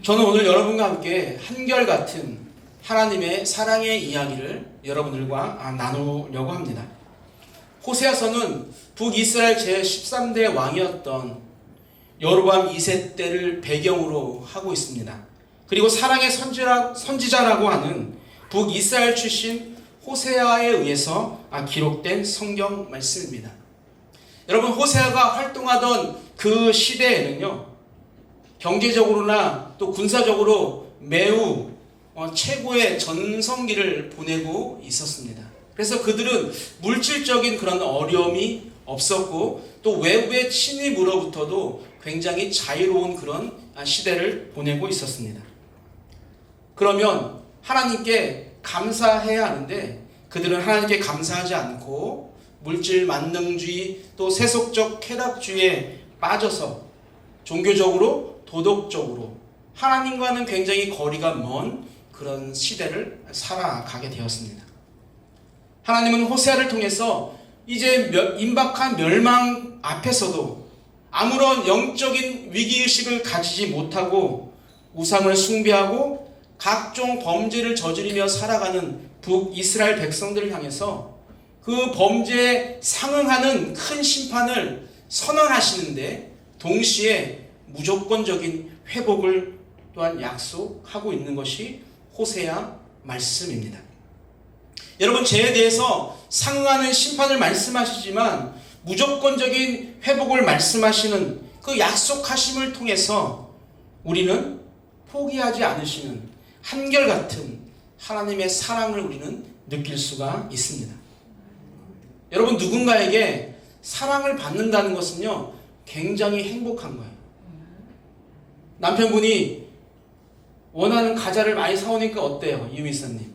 저는 오늘 여러분과 함께 한결같은 하나님의 사랑의 이야기를 여러분들과 나누려고 합니다. 호세아서는 북이스라엘 제13대 왕이었던 여로보암 2세 때를 배경으로 하고 있습니다. 그리고 사랑의 선지자라고 하는 북이스라엘 출신 호세아에 의해서 기록된 성경 말씀입니다. 여러분, 호세아가 활동하던 그 시대에는요, 경제적으로나 또 군사적으로 매우 최고의 전성기를 보내고 있었습니다. 그래서 그들은 물질적인 그런 어려움이 없었고 또 외부의 침입으로부터도 굉장히 자유로운 그런 시대를 보내고 있었습니다. 그러면 하나님께 감사해야 하는데 그들은 하나님께 감사하지 않고 물질 만능주의 또 세속적 쾌락주의에 빠져서 종교적으로 도덕적으로 하나님과는 굉장히 거리가 먼 그런 시대를 살아가게 되었습니다. 하나님은 호세아를 통해서 이제 임박한 멸망 앞에서도 아무런 영적인 위기의식을 가지지 못하고 우상을 숭배하고 각종 범죄를 저지르며 살아가는 북이스라엘 백성들을 향해서 그 범죄에 상응하는 큰 심판을 선언하시는데 동시에 무조건적인 회복을 또한 약속하고 있는 것이 호세아 말씀입니다. 여러분, 죄에 대해서 상응하는 심판을 말씀하시지만 무조건적인 회복을 말씀하시는 그 약속하심을 통해서 우리는 포기하지 않으시는 한결같은 하나님의 사랑을 우리는 느낄 수가 있습니다. 여러분, 누군가에게 사랑을 받는다는 것은요, 굉장히 행복한 거예요. 남편분이 원하는 과자를 많이 사오니까 어때요, 이유미사님?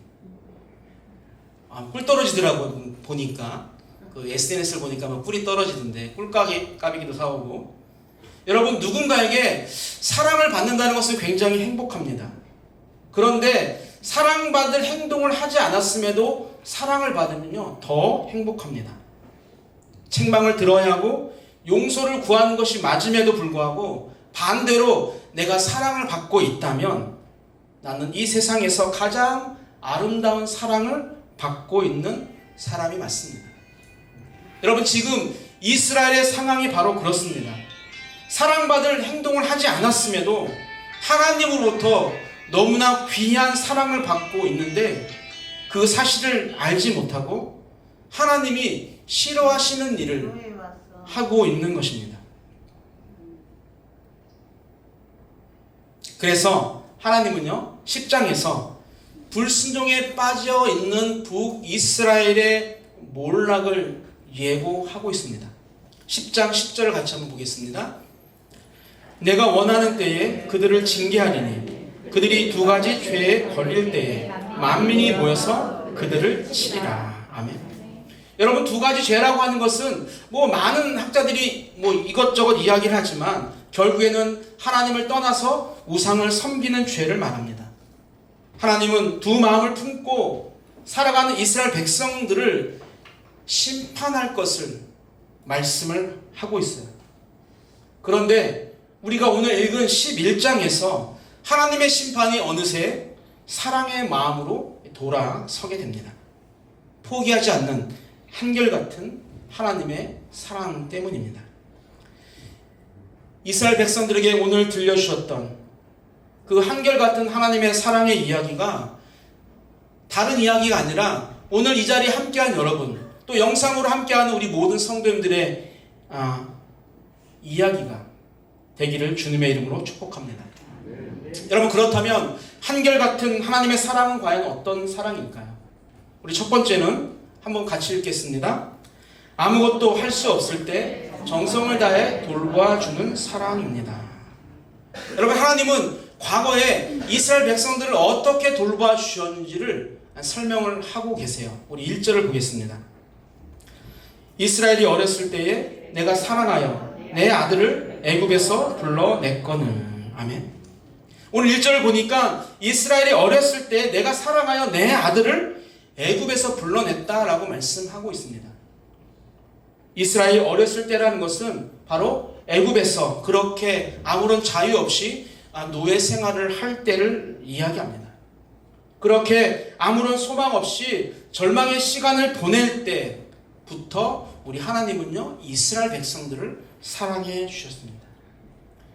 꿀 떨어지더라고. 보니까 그 SNS를 보니까 막 꿀이 떨어지던데 꿀까비기도 사오고. 여러분, 누군가에게 사랑을 받는다는 것은 굉장히 행복합니다. 그런데 사랑받을 행동을 하지 않았음에도 사랑을 받으면요 더 행복합니다. 책망을 들어야 하고 용서를 구하는 것이 맞음에도 불구하고 반대로 내가 사랑을 받고 있다면 나는 이 세상에서 가장 아름다운 사랑을 받고 있는 사람이 맞습니다. 여러분, 지금 이스라엘의 상황이 바로 그렇습니다. 사랑받을 행동을 하지 않았음에도 하나님으로부터 너무나 귀한 사랑을 받고 있는데 그 사실을 알지 못하고 하나님이 싫어하시는 일을 하고 있는 것입니다. 그래서 하나님은요 10장에서 불순종에 빠져 있는 북이스라엘의 몰락을 예고하고 있습니다. 10장 10절을 같이 한번 보겠습니다. 내가 원하는 때에 그들을 징계하리니 그들이 두 가지 죄에 걸릴 때에 만민이 모여서 그들을 치리라. 아멘. 여러분, 두 가지 죄라고 하는 것은 많은 학자들이 이것저것 이야기를 하지만 결국에는 하나님을 떠나서 우상을 섬기는 죄를 말합니다. 하나님은 두 마음을 품고 살아가는 이스라엘 백성들을 심판할 것을 말씀을 하고 있어요. 그런데 우리가 오늘 읽은 11장에서 하나님의 심판이 어느새 사랑의 마음으로 돌아서게 됩니다. 포기하지 않는 한결같은 하나님의 사랑 때문입니다. 이스라엘 백성들에게 오늘 들려주셨던 그 한결같은 하나님의 사랑의 이야기가 다른 이야기가 아니라 오늘 이 자리에 함께한 여러분, 또 영상으로 함께하는 우리 모든 성도님들의 이야기가 되기를 주님의 이름으로 축복합니다. 여러분, 그렇다면 한결같은 하나님의 사랑은 과연 어떤 사랑일까요? 우리 첫 번째는 한번 같이 읽겠습니다. 아무것도 할 수 없을 때 정성을 다해 돌봐주는 사랑입니다. 여러분, 하나님은 과거에 이스라엘 백성들을 어떻게 돌봐주셨는지를 설명을 하고 계세요. 우리 1절을 보겠습니다. 이스라엘이 어렸을 때에 내가 사랑하여 내 아들을 애굽에서 불러냈거늘. 아멘. 오늘 1절을 보니까 이스라엘이 어렸을 때 내가 사랑하여 내 아들을 애굽에서 불러냈다라고 말씀하고 있습니다. 이스라엘이 어렸을 때라는 것은 바로 애굽에서 그렇게 아무런 자유 없이 노예 생활을 할 때를 이야기합니다. 그렇게 아무런 소망 없이 절망의 시간을 보낼 때부터 우리 하나님은요, 이스라엘 백성들을 사랑해 주셨습니다.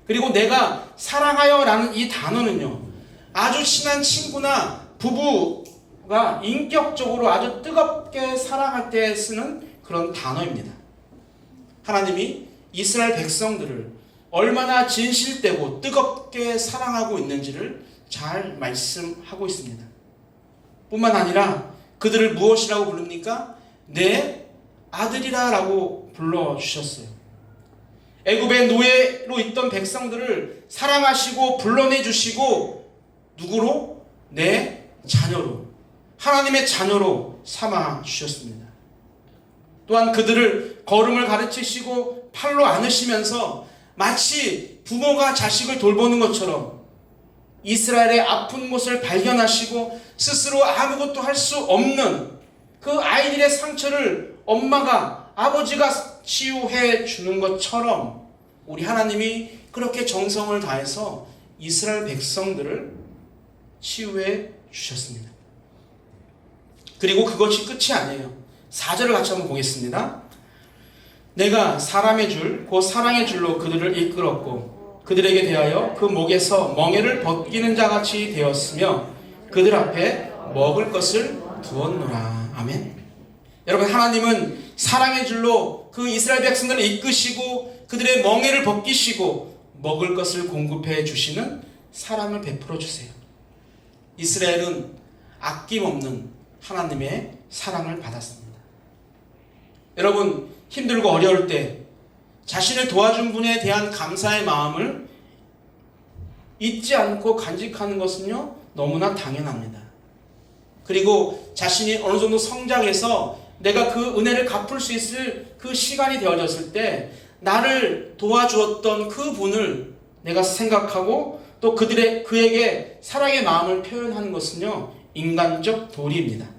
그리고 내가 사랑하여라는 이 단어는요, 아주 친한 친구나 부부가 인격적으로 아주 뜨겁게 사랑할 때 쓰는 그런 단어입니다. 하나님이 이스라엘 백성들을 얼마나 진실되고 뜨겁게 사랑하고 있는지를 잘 말씀하고 있습니다. 뿐만 아니라 그들을 무엇이라고 부릅니까? 내 아들이라 라고 불러주셨어요. 애굽의 노예로 있던 백성들을 사랑하시고 불러내주시고 누구로? 내 자녀로, 하나님의 자녀로 삼아주셨습니다. 또한 그들을 걸음을 가르치시고 팔로 안으시면서 마치 부모가 자식을 돌보는 것처럼 이스라엘의 아픈 곳을 발견하시고 스스로 아무것도 할 수 없는 그 아이들의 상처를 엄마가, 아버지가 치유해 주는 것처럼 우리 하나님이 그렇게 정성을 다해서 이스라엘 백성들을 치유해 주셨습니다. 그리고 그것이 끝이 아니에요. 4절을 같이 한번 보겠습니다. 내가 사람의 줄, 곧 사랑의 줄로 그들을 이끌었고 그들에게 대하여 그 목에서 멍에를 벗기는 자같이 되었으며 그들 앞에 먹을 것을 두었노라. 아멘. 여러분, 하나님은 사랑의 줄로 그 이스라엘 백성들을 이끄시고 그들의 멍에를 벗기시고 먹을 것을 공급해 주시는 사랑을 베풀어 주세요. 이스라엘은 아낌없는 하나님의 사랑을 받았습니다. 여러분, 힘들고 어려울 때 자신을 도와준 분에 대한 감사의 마음을 잊지 않고 간직하는 것은요, 너무나 당연합니다. 그리고 자신이 어느 정도 성장해서 내가 그 은혜를 갚을 수 있을 그 시간이 되어졌을 때 나를 도와주었던 그 분을 내가 생각하고 또 그에게 사랑의 마음을 표현하는 것은요, 인간적 도리입니다.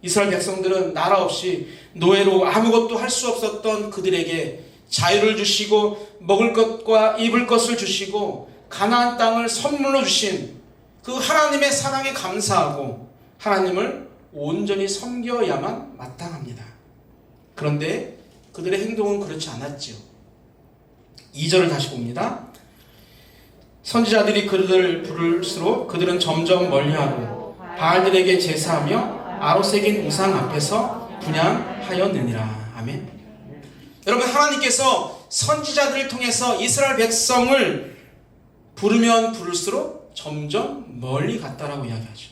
이스라엘 백성들은 나라 없이 노예로 아무것도 할 수 없었던 그들에게 자유를 주시고 먹을 것과 입을 것을 주시고 가나안 땅을 선물로 주신 그 하나님의 사랑에 감사하고 하나님을 온전히 섬겨야만 마땅합니다. 그런데 그들의 행동은 그렇지 않았지요. 2절을 다시 봅니다. 선지자들이 그들을 부를수록 그들은 점점 멀리하고 바알들에게 제사하며 아로새긴 우상 앞에서 분향하였느니라. 아멘. 여러분, 하나님께서 선지자들을 통해서 이스라엘 백성을 부르면 부를수록 점점 멀리 갔다라고 이야기하죠.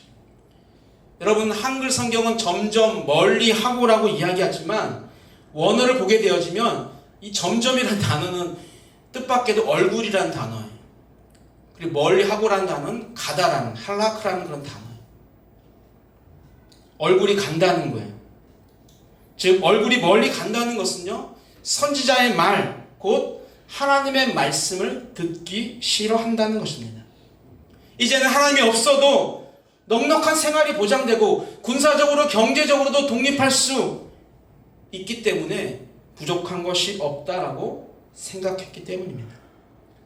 여러분, 한글 성경은 점점 멀리 하고라고 이야기하지만 원어를 보게 되어지면 이 점점이라는 단어는 뜻밖에도 얼굴이라는 단어예요. 그리고 멀리 하고라는 단어는 가다라는, 할라크라는 그런 단어예요. 얼굴이 간다는 거예요. 즉 얼굴이 멀리 간다는 것은요, 선지자의 말, 곧 하나님의 말씀을 듣기 싫어한다는 것입니다. 이제는 하나님이 없어도 넉넉한 생활이 보장되고 군사적으로 경제적으로도 독립할 수 있기 때문에 부족한 것이 없다라고 생각했기 때문입니다.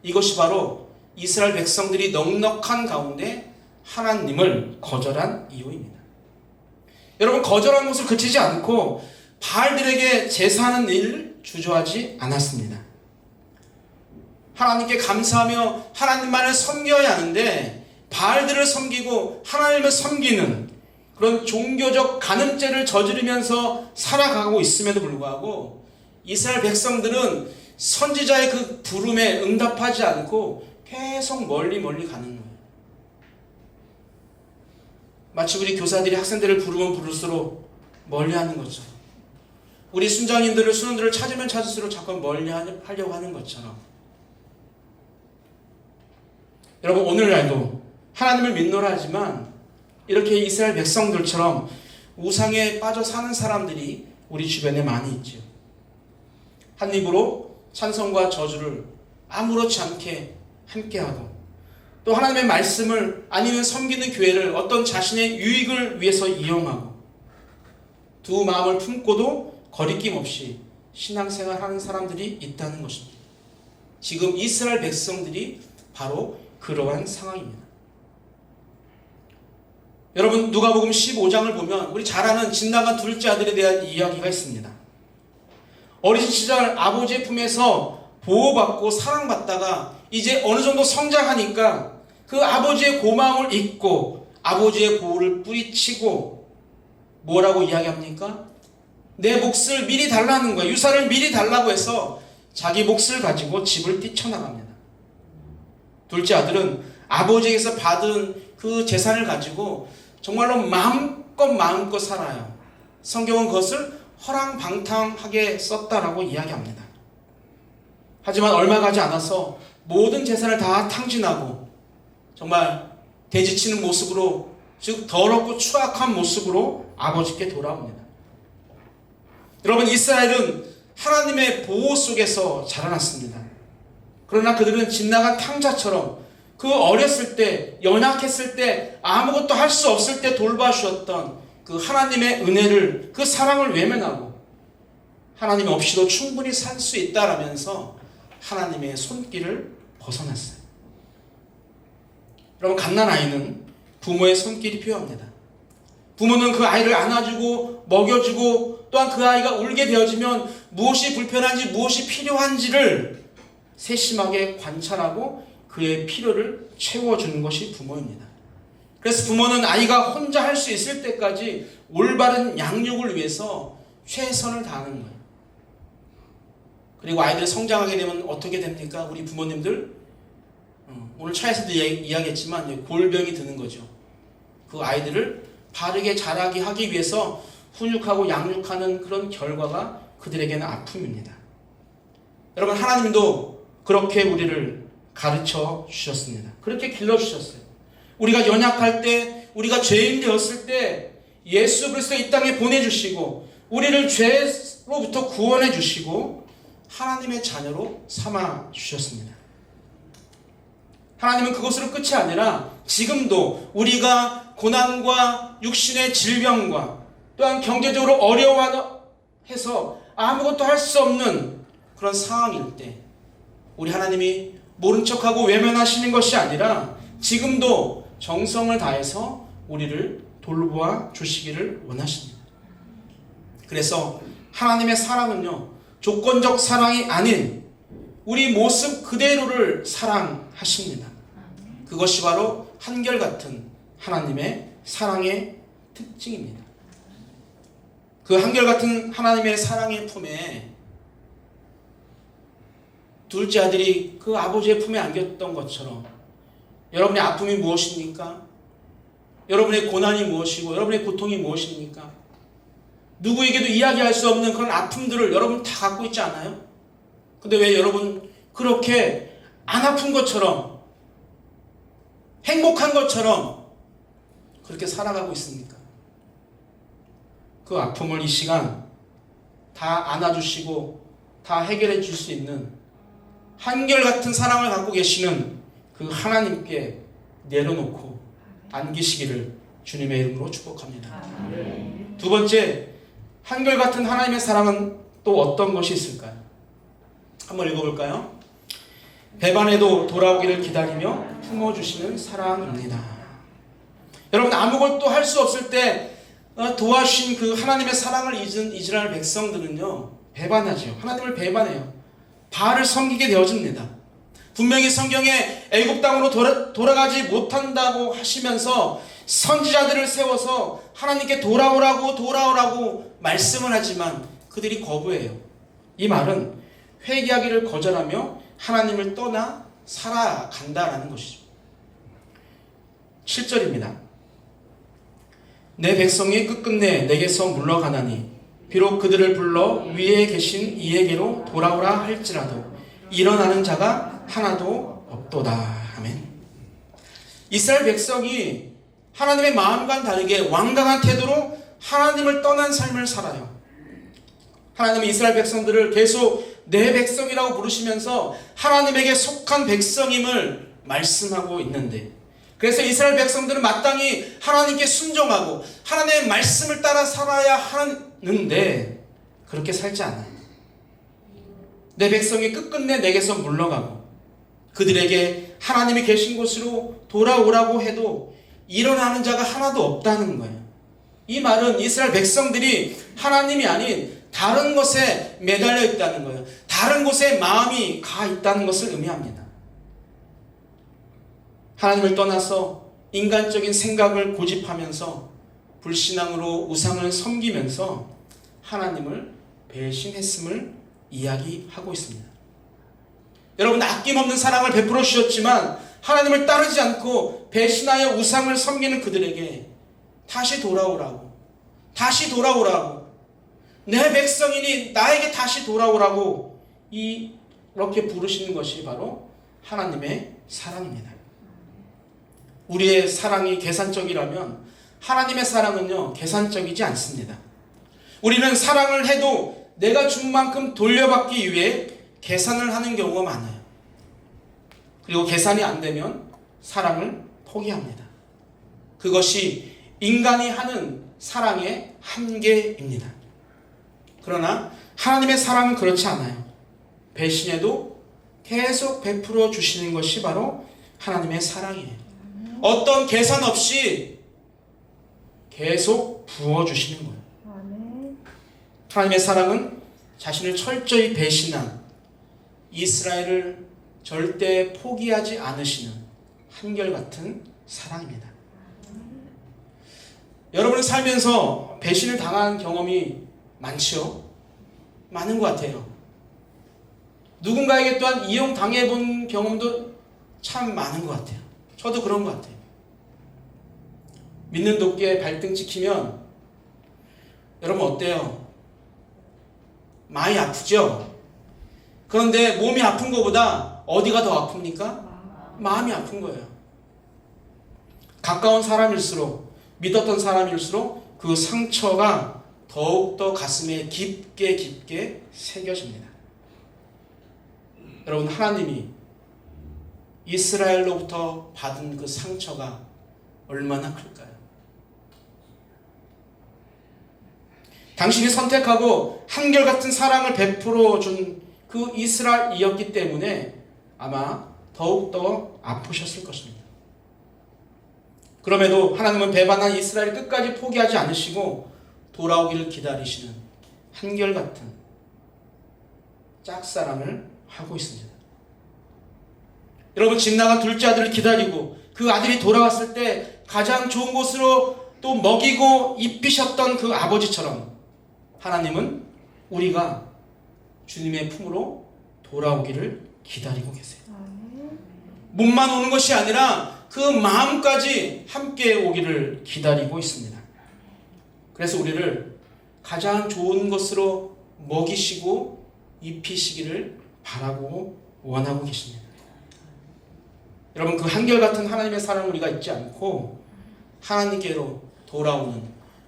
이것이 바로 이스라엘 백성들이 넉넉한 가운데 하나님을 거절한 이유입니다. 여러분, 거절한 것을 그치지 않고 바알들에게 제사하는 일을 주저하지 않았습니다. 하나님께 감사하며 하나님만을 섬겨야 하는데 바알들을 섬기고 하나님을 섬기는 그런 종교적 간음죄를 저지르면서 살아가고 있음에도 불구하고 이스라엘 백성들은 선지자의 그 부름에 응답하지 않고 계속 멀리 가는 거예요. 마치 우리 교사들이 학생들을 부르면 부를수록 멀리하는 것처럼, 우리 순장님들을 수능들을 찾으면 찾을수록 자꾸 멀리 하려고 하는 것처럼, 여러분, 오늘날도 하나님을 믿노라 하지만 이렇게 이스라엘 백성들처럼 우상에 빠져 사는 사람들이 우리 주변에 많이 있죠. 한 입으로 찬송과 저주를 아무렇지 않게 함께하고, 또 하나님의 말씀을 아니면 섬기는 교회를 어떤 자신의 유익을 위해서 이용하고, 두 마음을 품고도 거리낌 없이 신앙생활하는 사람들이 있다는 것입니다. 지금 이스라엘 백성들이 바로 그러한 상황입니다. 여러분, 누가복음 15장을 보면 우리 잘 아는 집 나간 둘째 아들에 대한 이야기가 있습니다. 어린 시절 아버지의 품에서 보호받고 사랑받다가 이제 어느 정도 성장하니까 그 아버지의 고마움을 잊고 아버지의 보호를 뿌리치고 뭐라고 이야기합니까? 내 몫을 미리 달라는 거예요. 유산을 미리 달라고 해서 자기 몫을 가지고 집을 뛰쳐나갑니다. 둘째 아들은 아버지에게서 받은 그 재산을 가지고 정말로 마음껏 살아요. 성경은 그것을 허랑방탕하게 썼다라고 이야기합니다. 하지만 얼마 가지 않아서 모든 재산을 다 탕진하고 정말 대지치는 모습으로, 즉 더럽고 추악한 모습으로 아버지께 돌아옵니다. 여러분, 이스라엘은 하나님의 보호 속에서 자라났습니다. 그러나 그들은 집 나간 탕자처럼 그 어렸을 때, 연약했을 때, 아무것도 할 수 없을 때 돌봐주셨던 그 하나님의 은혜를, 그 사랑을 외면하고 하나님 없이도 충분히 살 수 있다라면서 하나님의 손길을 벗어났어요. 여러분, 갓난아이는 부모의 손길이 필요합니다. 부모는 그 아이를 안아주고 먹여주고 또한 그 아이가 울게 되어지면 무엇이 불편한지 무엇이 필요한지를 세심하게 관찰하고 그의 필요를 채워주는 것이 부모입니다. 그래서 부모는 아이가 혼자 할 수 있을 때까지 올바른 양육을 위해서 최선을 다하는 거예요. 그리고 아이들이 성장하게 되면 어떻게 됩니까? 우리 부모님들 오늘 차에서도 이야기했지만 골병이 드는 거죠. 그 아이들을 바르게 자라게 하기 위해서 훈육하고 양육하는 그런 결과가 그들에게는 아픔입니다. 여러분, 하나님도 그렇게 우리를 가르쳐 주셨습니다. 그렇게 길러주셨어요. 우리가 연약할 때, 우리가 죄인 되었을 때 예수 그리스도 이 땅에 보내주시고 우리를 죄로부터 구원해 주시고 하나님의 자녀로 삼아 주셨습니다. 하나님은 그것으로 끝이 아니라 지금도 우리가 고난과 육신의 질병과 또한 경제적으로 어려워해서 아무것도 할 수 없는 그런 상황일 때 우리 하나님이 모른 척하고 외면하시는 것이 아니라 지금도 정성을 다해서 우리를 돌보아 주시기를 원하십니다. 그래서 하나님의 사랑은요, 조건적 사랑이 아닌 우리 모습 그대로를 사랑하십니다. 그것이 바로 한결같은 하나님의 사랑의 특징입니다. 그 한결같은 하나님의 사랑의 품에 둘째 아들이 그 아버지의 품에 안겼던 것처럼 여러분의 아픔이 무엇입니까? 여러분의 고난이 무엇이고 여러분의 고통이 무엇입니까? 누구에게도 이야기할 수 없는 그런 아픔들을 여러분 다 갖고 있지 않아요? 근데 왜 여러분 그렇게 안 아픈 것처럼 행복한 것처럼 그렇게 살아가고 있습니까? 그 아픔을 이 시간 다 안아주시고 다 해결해 줄 수 있는 한결같은 사랑을 갖고 계시는 그 하나님께 내려놓고 안기시기를 주님의 이름으로 축복합니다. 두 번째, 한결같은 하나님의 사랑은 또 어떤 것이 있을까요? 한번 읽어볼까요? 배반해도 돌아오기를 기다리며 품어주시는 사랑입니다. 여러분, 아무것도 할 수 없을 때 도와주신 그 하나님의 사랑을 잊은 이스라엘 백성들은요, 배반하죠. 하나님을 배반해요. 바알을 섬기게 되어집니다. 분명히 성경에 애굽 땅으로 돌아가지 못한다고 하시면서 선지자들을 세워서 하나님께 돌아오라고 말씀을 하지만 그들이 거부해요. 이 말은 회개하기를 거절하며 하나님을 떠나 살아간다라는 것이죠. 7절입니다. 내 백성이 끝끝내 내게서 물러가나니 비록 그들을 불러 위에 계신 이에게로 돌아오라 할지라도 일어나는 자가 하나도 없도다. 아멘. 이스라엘 백성이 하나님의 마음과는 다르게 완강한 태도로 하나님을 떠난 삶을 살아요. 하나님은 이스라엘 백성들을 계속 내 백성이라고 부르시면서 하나님에게 속한 백성임을 말씀하고 있는데, 그래서 이스라엘 백성들은 마땅히 하나님께 순종하고 하나님의 말씀을 따라 살아야 하는데 그렇게 살지 않아요. 내 백성이 끝끝내 내게서 물러가고 그들에게 하나님이 계신 곳으로 돌아오라고 해도 일어나는 자가 하나도 없다는 거예요. 이 말은 이스라엘 백성들이 하나님이 아닌 다른 것에 매달려 있다는 거예요. 다른 곳에 마음이 가 있다는 것을 의미합니다. 하나님을 떠나서 인간적인 생각을 고집하면서 불신앙으로 우상을 섬기면서 하나님을 배신했음을 이야기하고 있습니다. 여러분, 아낌없는 사랑을 베풀어 주셨지만 하나님을 따르지 않고 배신하여 우상을 섬기는 그들에게 다시 돌아오라고, 내 백성이니 나에게 다시 돌아오라고 이렇게 부르시는 것이 바로 하나님의 사랑입니다. 우리의 사랑이 계산적이라면 하나님의 사랑은요, 계산적이지 않습니다. 우리는 사랑을 해도 내가 준 만큼 돌려받기 위해 계산을 하는 경우가 많아요. 그리고 계산이 안 되면 사랑을 포기합니다. 그것이 인간이 하는 사랑의 한계입니다. 그러나 하나님의 사랑은 그렇지 않아요. 배신해도 계속 베풀어 주시는 것이 바로 하나님의 사랑이에요. 어떤 계산 없이 계속 부어주시는 거예요. 하나님의 사랑은 자신을 철저히 배신한 이스라엘을 절대 포기하지 않으시는 한결같은 사랑입니다. 여러분은 살면서 배신을 당한 경험이 많죠? 많은 것 같아요. 누군가에게 또한 이용당해본 경험도 참 많은 것 같아요. 저도 그런 것 같아요. 믿는 도끼에 발등 찍히면 여러분 어때요? 많이 아프죠? 그런데 몸이 아픈 것보다 어디가 더 아픕니까? 마음이 아픈 거예요. 가까운 사람일수록, 믿었던 사람일수록 그 상처가 더욱더 가슴에 깊게 새겨집니다. 여러분, 하나님이 이스라엘로부터 받은 그 상처가 얼마나 클까요? 당신이 선택하고 한결같은 사랑을 베풀어 준 그 이스라엘이었기 때문에 아마 더욱더 아프셨을 것입니다. 그럼에도 하나님은 배반한 이스라엘을 끝까지 포기하지 않으시고 돌아오기를 기다리시는 한결같은 짝사랑을 하고 있습니다. 여러분, 집 나간 둘째 아들을 기다리고 그 아들이 돌아왔을 때 가장 좋은 곳으로 또 먹이고 입히셨던 그 아버지처럼 하나님은 우리가 주님의 품으로 돌아오기를 기다리고 계세요. 몸만 오는 것이 아니라 그 마음까지 함께 오기를 기다리고 있습니다. 그래서 우리를 가장 좋은 것으로 먹이시고 입히시기를 바라고 원하고 계십니다. 여러분, 그 한결같은 하나님의 사랑을 우리가 잊지 않고 하나님께로 돌아오는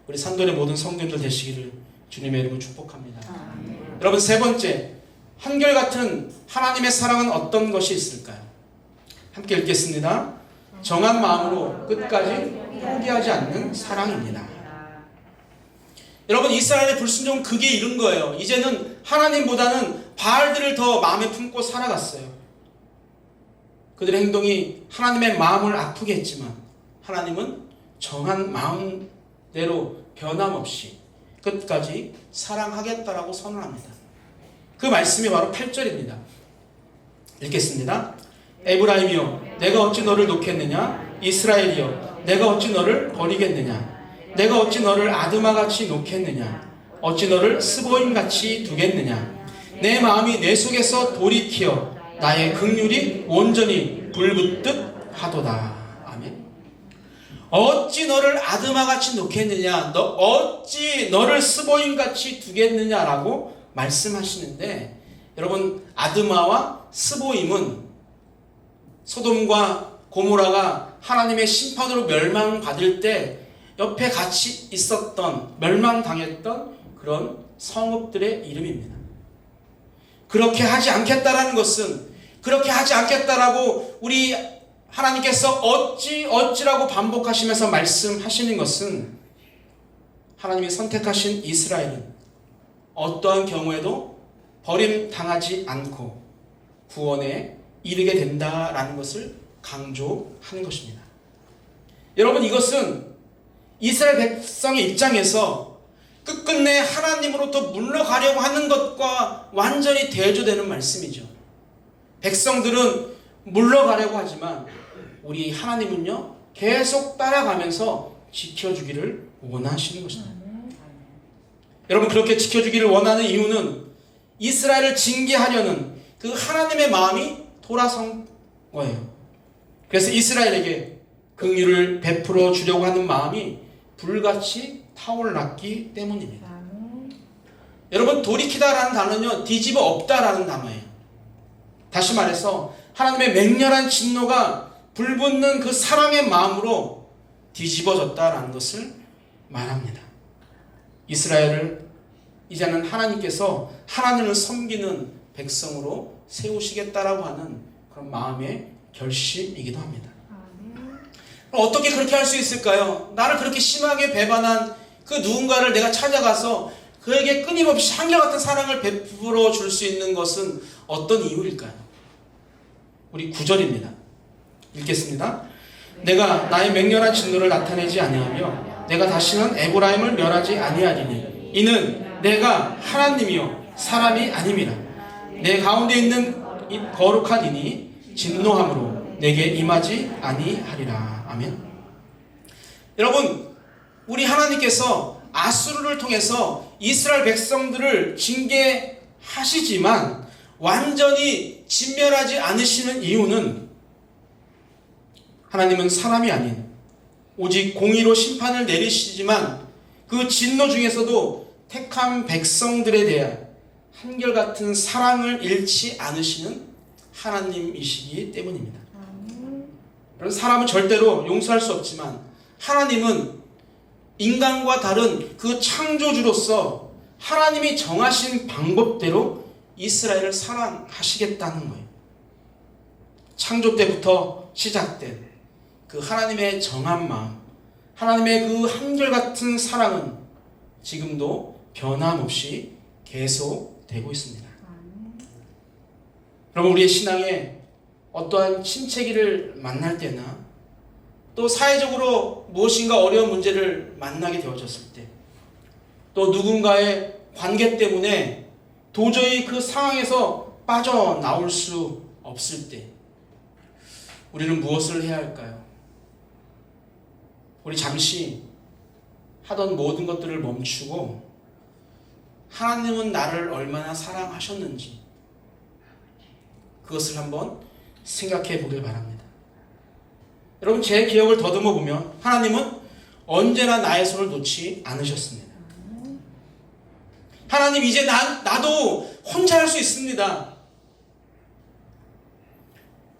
우리 산돌의 모든 성도님들 되시기를 주님의 이름으로 축복합니다. 여러분, 세 번째, 한결같은 하나님의 사랑은 어떤 것이 있을까요? 함께 읽겠습니다. 정한 마음으로 끝까지 포기하지 않는 사랑입니다. 여러분, 이스라엘의 불순종은 극에 이른 거예요. 이제는 하나님보다는 바알들을 더 마음에 품고 살아갔어요. 그들의 행동이 하나님의 마음을 아프게 했지만 하나님은 정한 마음대로 변함없이 끝까지 사랑하겠다라고 선언합니다. 그 말씀이 바로 8절입니다. 읽겠습니다. 에브라임이여, 내가 어찌 너를 놓겠느냐? 이스라엘이여, 내가 어찌 너를 버리겠느냐? 내가 어찌 너를 아드마같이 놓겠느냐? 어찌 너를 스보임같이 두겠느냐? 내 마음이 내 속에서 돌이키어 나의 긍휼이 온전히 불붙듯 하도다. 아멘. 어찌 너를 아드마같이 놓겠느냐? 어찌 너를 스보임같이 두겠느냐라고 말씀하시는데, 여러분, 아드마와 스보임은 소돔과 고모라가 하나님의 심판으로 멸망받을 때 옆에 같이 있었던, 멸망당했던 그런 성읍들의 이름입니다. 그렇게 하지 않겠다라는 것은, 그렇게 하지 않겠다라고 우리 하나님께서 어찌라고 반복하시면서 말씀하시는 것은, 하나님이 선택하신 이스라엘은 어떠한 경우에도 버림당하지 않고 구원의 이르게 된다라는 것을 강조하는 것입니다. 여러분, 이것은 이스라엘 백성의 입장에서 끝끝내 하나님으로부터 물러가려고 하는 것과 완전히 대조되는 말씀이죠. 백성들은 물러가려고 하지만 우리 하나님은요, 계속 따라가면서 지켜주기를 원하시는 것입니다. 여러분, 그렇게 지켜주기를 원하는 이유는 이스라엘을 징계하려는 그 하나님의 마음이 돌아선 거예요. 그래서 이스라엘에게 긍휼을 베풀어 주려고 하는 마음이 불같이 타올랐기 때문입니다. 여러분, 돌이키다라는 단어는요, 뒤집어 엎다라는 단어예요. 다시 말해서 하나님의 맹렬한 진노가 불붙는 그 사랑의 마음으로 뒤집어졌다라는 것을 말합니다. 이스라엘을 이제는 하나님께서 하나님을 섬기는 백성으로 세우시겠다라고 하는 그런 마음의 결심이기도 합니다. 어떻게 그렇게 할 수 있을까요? 나를 그렇게 심하게 배반한 그 누군가를 내가 찾아가서 그에게 끊임없이 한결같은 사랑을 베풀어 줄 수 있는 것은 어떤 이유일까요? 우리 9절입니다. 읽겠습니다. 내가 나의 맹렬한 진노를 나타내지 아니하며 내가 다시는 에브라임을 멸하지 아니하리니 이는 내가 하나님이요 사람이 아님이라. 내 가운데 있는 이 거룩한 이니 진노함으로 내게 임하지 아니하리라. 아멘. 여러분, 우리 하나님께서 아수르를 통해서 이스라엘 백성들을 징계하시지만 완전히 진멸하지 않으시는 이유는 하나님은 사람이 아닌 오직 공의로 심판을 내리시지만 그 진노 중에서도 택한 백성들에 대한 한결같은 사랑을 잃지 않으시는 하나님이시기 때문입니다. 사람은 절대로 용서할 수 없지만 하나님은 인간과 다른 그 창조주로서 하나님이 정하신 방법대로 이스라엘을 사랑하시겠다는 거예요. 창조 때부터 시작된 그 하나님의 정한 마음, 하나님의 그 한결같은 사랑은 지금도 변함없이 계속되고 있습니다. 여러분, 우리의 신앙에 어떠한 침체기를 만날 때나 또 사회적으로 무엇인가 어려운 문제를 만나게 되어졌을 때, 또 누군가의 관계 때문에 도저히 그 상황에서 빠져나올 수 없을 때 우리는 무엇을 해야 할까요? 우리 잠시 하던 모든 것들을 멈추고 하나님은 나를 얼마나 사랑하셨는지 그것을 한번 생각해 보길 바랍니다. 여러분, 제 기억을 더듬어 보면 하나님은 언제나 나의 손을 놓지 않으셨습니다. 하나님, 이제 나도 혼자 할 수 있습니다.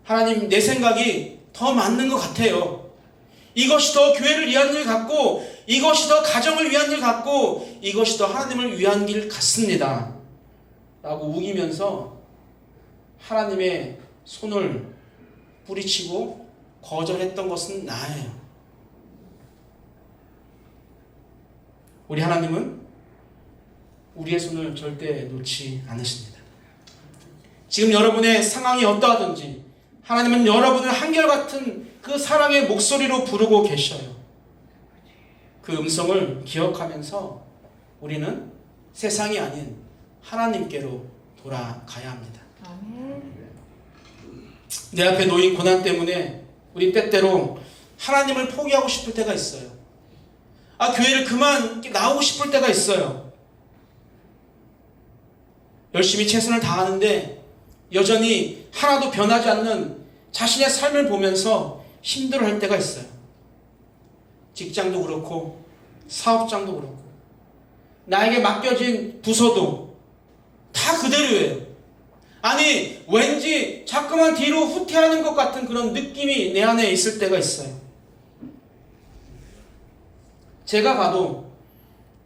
하나님, 내 생각이 더 맞는 것 같아요. 이것이 더 교회를 위한 일 같고, 이것이 더 가정을 위한 일 같고, 이것이 더 하나님을 위한 길 같습니다. 라고 우기면서 하나님의 손을 뿌리치고 거절했던 것은 나예요. 우리 하나님은 우리의 손을 절대 놓지 않으십니다. 지금 여러분의 상황이 어떠하든지 하나님은 여러분을 한결같은 그 사랑의 목소리로 부르고 계셔요. 그 음성을 기억하면서 우리는 세상이 아닌 하나님께로 돌아가야 합니다. 내 앞에 놓인 고난 때문에 우리 때때로 하나님을 포기하고 싶을 때가 있어요. 교회를 그만 나오고 싶을 때가 있어요. 열심히 최선을 다하는데 여전히 하나도 변하지 않는 자신의 삶을 보면서 힘들어할 때가 있어요. 직장도 그렇고 사업장도 그렇고 나에게 맡겨진 부서도 다 그대로예요. 아니, 왠지 자꾸만 뒤로 후퇴하는 것 같은 그런 느낌이 내 안에 있을 때가 있어요. 제가 봐도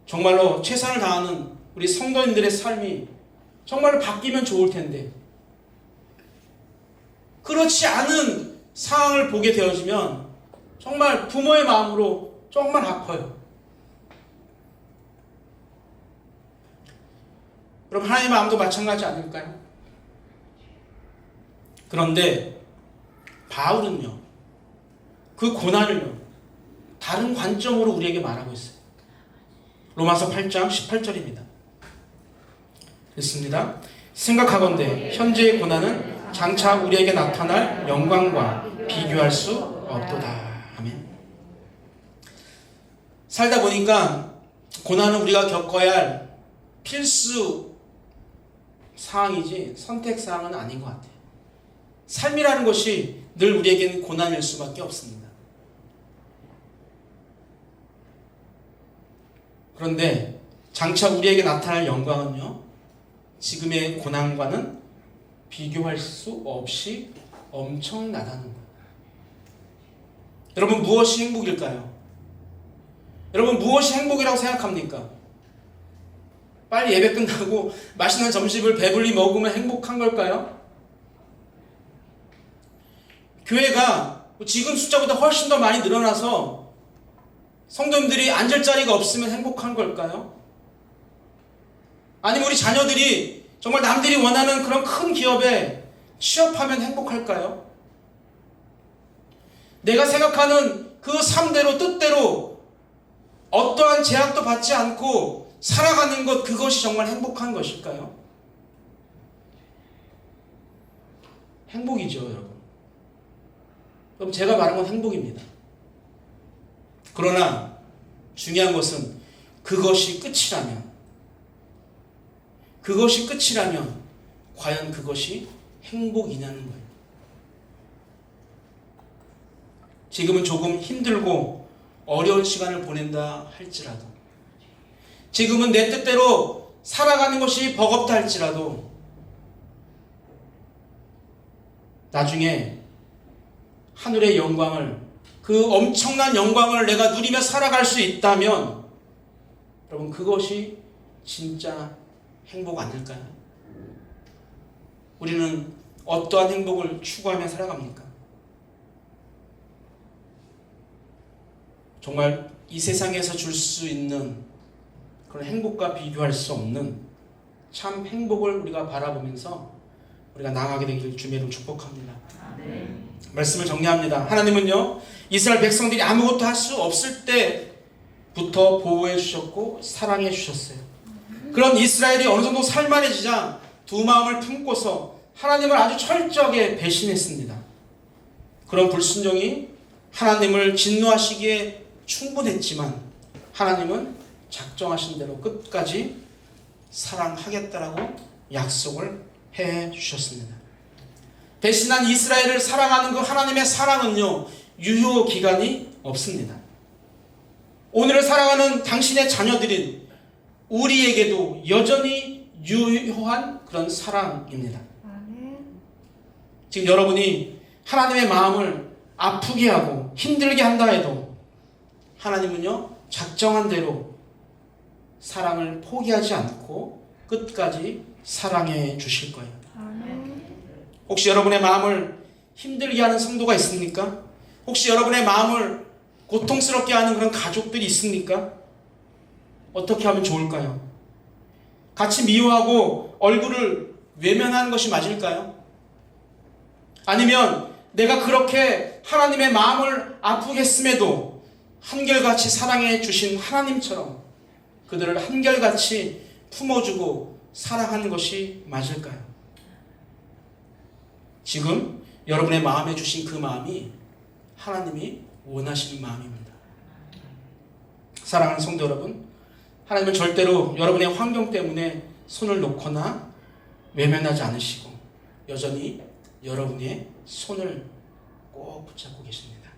정말로 최선을 다하는 우리 성도님들의 삶이 정말로 바뀌면 좋을 텐데 그렇지 않은 상황을 보게 되어지면 정말 부모의 마음으로 정말 아파요. 그럼 하나님의 마음도 마찬가지 아닐까요? 그런데 바울은요, 그 고난을요, 다른 관점으로 우리에게 말하고 있어요. 로마서 8장 18절입니다. 읽습니다. 생각하건대 현재의 고난은 장차 우리에게 나타날 영광과 비교할 수 없도다. 아멘. 살다 보니까 고난은 우리가 겪어야 할 필수 사항이지 선택 사항은 아닌 것 같아요. 삶이라는 것이 늘 우리에게는 고난일 수밖에 없습니다. 그런데 장차 우리에게 나타날 영광은요, 지금의 고난과는 비교할 수 없이 엄청나다는 거예요. 여러분, 무엇이 행복일까요? 여러분, 무엇이 행복이라고 생각합니까? 빨리 예배 끝나고 맛있는 점심을 배불리 먹으면 행복한 걸까요? 교회가 지금 숫자보다 훨씬 더 많이 늘어나서 성도님들이 앉을 자리가 없으면 행복한 걸까요? 아니면 우리 자녀들이 정말 남들이 원하는 그런 큰 기업에 취업하면 행복할까요? 내가 생각하는 그 삶대로 뜻대로 어떠한 제약도 받지 않고 살아가는 것, 그것이 정말 행복한 것일까요? 행복이죠, 여러분. 그럼 제가 말한 건 행복입니다. 그러나 중요한 것은 그것이 끝이라면 과연 그것이 행복이냐는 거예요. 지금은 조금 힘들고 어려운 시간을 보낸다 할지라도, 지금은 내 뜻대로 살아가는 것이 버겁다 할지라도, 나중에 하늘의 영광을, 그 엄청난 영광을 내가 누리며 살아갈 수 있다면, 여러분, 그것이 진짜 행복 아닐까요? 우리는 어떠한 행복을 추구하며 살아갑니까? 정말 이 세상에서 줄 수 있는 그런 행복과 비교할 수 없는 참 행복을 우리가 바라보면서 우리가 나아가게 되기를 주의 이름으로 축복합니다. 말씀을 정리합니다. 하나님은요, 이스라엘 백성들이 아무것도 할 수 없을 때부터 보호해 주셨고 사랑해 주셨어요. 그런 이스라엘이 어느 정도 살만해지자 두 마음을 품고서 하나님을 아주 철저하게 배신했습니다. 그런 불순종이 하나님을 진노하시기에 충분했지만 하나님은 작정하신 대로 끝까지 사랑하겠다라고 약속을 해 주셨습니다. 배신한 이스라엘을 사랑하는 그 하나님의 사랑은요, 유효 기간이 없습니다. 오늘을 살아가는 당신의 자녀들인 우리에게도 여전히 유효한 그런 사랑입니다. 지금 여러분이 하나님의 마음을 아프게 하고 힘들게 한다 해도 하나님은요, 작정한 대로 사랑을 포기하지 않고 끝까지 사랑해 주실 거예요. 혹시 여러분의 마음을 힘들게 하는 성도가 있습니까? 혹시 여러분의 마음을 고통스럽게 하는 그런 가족들이 있습니까? 어떻게 하면 좋을까요? 같이 미워하고 얼굴을 외면하는 것이 맞을까요? 아니면 내가 그렇게 하나님의 마음을 아프게 했음에도 한결같이 사랑해 주신 하나님처럼 그들을 한결같이 품어주고 사랑하는 것이 맞을까요? 지금 여러분의 마음에 주신 그 마음이 하나님이 원하시는 마음입니다. 사랑하는 성도 여러분, 하나님은 절대로 여러분의 환경 때문에 손을 놓거나 외면하지 않으시고 여전히 여러분의 손을 꼭 붙잡고 계십니다.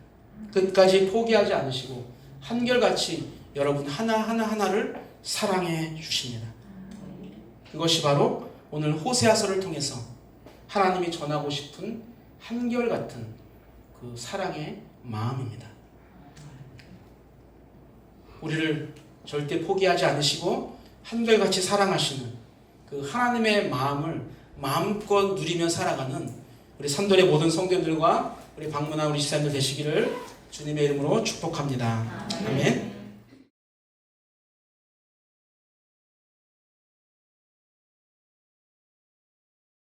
끝까지 포기하지 않으시고 한결같이 여러분 하나하나를 사랑해 주십니다. 그것이 바로 오늘 호세아서를 통해서 하나님이 전하고 싶은 한결같은 그 사랑의 마음입니다. 우리를 절대 포기하지 않으시고 한결같이 사랑하시는 그 하나님의 마음을 마음껏 누리며 살아가는 우리 산돌의 모든 성도들과 우리 방문한 우리 지사님들 되시기를 주님의 이름으로 축복합니다. 아멘.